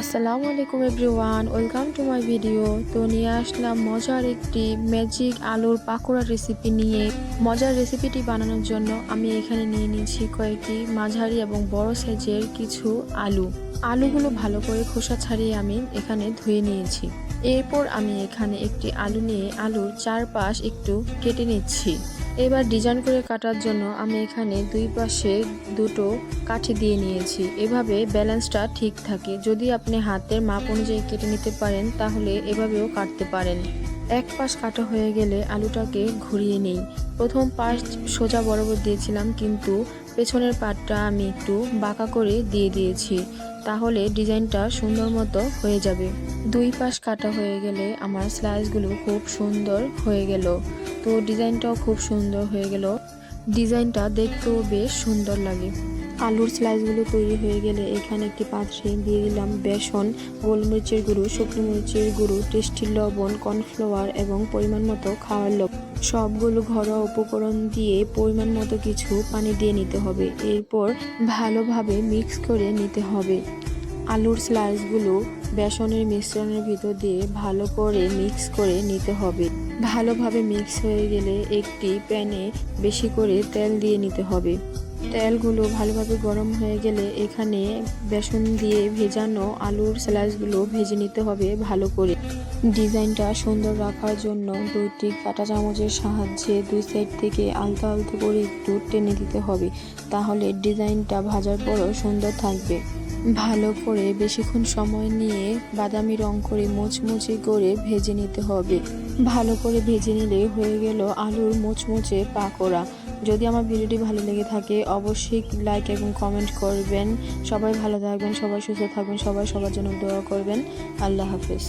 আসসালামু আলাইকুম everyone, welcome to my video. তো নিয়ে আসলাম মজার একটি ম্যাজিক আলুর পাকোড়া রেসিপি নিয়ে। মজার রেসিপিটি বানানোর জন্য আমি এখানে নিয়ে নিয়েছি কয়েকটি মাঝারি এবং বড় সাইজের কিছু আলুগুলো ভালো করে খোসা ছাড়িয়ে আমি এখানে ধুয়ে নিয়েছি। এরপর আমি এখানে একটি আলু নিয়ে আলুর চারপাশ একটু কেটে নিচ্ছি। এবার ডিজাইন করে কাটার জন্য আমি এখানে দুই পাশে দুটো কাঠি দিয়ে নিয়েছি। এভাবে ব্যালেন্সটা ঠিক থাকে। যদি আপনি হাতের মাপ অনুযায়ী কেটে নিতে পারেন তাহলে এভাবেও কাটতে পারেন। এক পাশ কাটা হয়ে গেলে আলুটাকে ঘুরিয়ে নেই। প্রথম পাশ সোজা বরাবর দিয়েছিলাম, কিন্তু পেছনের পাটটা আমি একটু বাঁকা করে দিয়ে দিয়েছি, তাহলে ডিজাইনটা সুন্দর মতো হয়ে যাবে। দুই পাশ কাটা হয়ে গেলে আমার স্লাইসগুলো খুব সুন্দর হয়ে গেল। তো ডিজাইনটাও খুব সুন্দর হয়ে গেল। ডিজাইনটা দেখতেও বেশ সুন্দর লাগে। আলুর স্লাইসগুলো তৈরি হয়ে গেলে এখানে একটি পাত্রে দিয়ে দিলাম বেসন, গোলমরিচের গুঁড়ো, শুকনো মরিচের গুঁড়ো, টেস্টি লবণ, কর্নফ্লাওয়ার এবং পরিমাণ মতো খাওয়ার লবণ। সবগুলো ঘরোয়া উপকরণ দিয়ে পরিমাণ মতো কিছু পানি দিয়ে নিতে হবে। এরপর ভালোভাবে মিক্স করে নিতে হবে। আলুর স্লাইসগুলো বেসনের মিশ্রণের ভিতর দিয়ে ভালো করে মিক্স করে নিতে হবে। ভালোভাবে মিক্স হয়ে গেলে একটি প্যানে বেশি করে তেল দিয়ে নিতে হবে। তেলগুলো ভালোভাবে গরম হয়ে গেলে এখানে বেসন দিয়ে ভেজানো আলুর স্লাইসগুলো ভেজে নিতে হবে ভালো করে। ডিজাইনটা সুন্দর রাখার জন্য দুইটি কাঁটা চামচের সাহায্যে দুই সাইড থেকে আলতো আলতো করে একটু টেনে দিতে হবে, তাহলে ডিজাইনটা ভাজার পরও সুন্দর থাকবে। ভালো করে বেশিক্ষণ সময় নিয়ে বাদামি রং করে মুচমুচে করে ভেজে নিতে হবে। ভালো করে ভেজে নিলে হয়ে গেল আলুর মুচমুচে পাকোড়া। যদি আমার ভিডিওটি ভালো লেগে থাকে অবশ্যই লাইক এবং কমেন্ট করবেন। সবাই ভালো থাকবেন, সবাই সুস্থ থাকবেন, সবাই সবার জন্য দোয়া করবেন। আল্লাহ হাফেজ।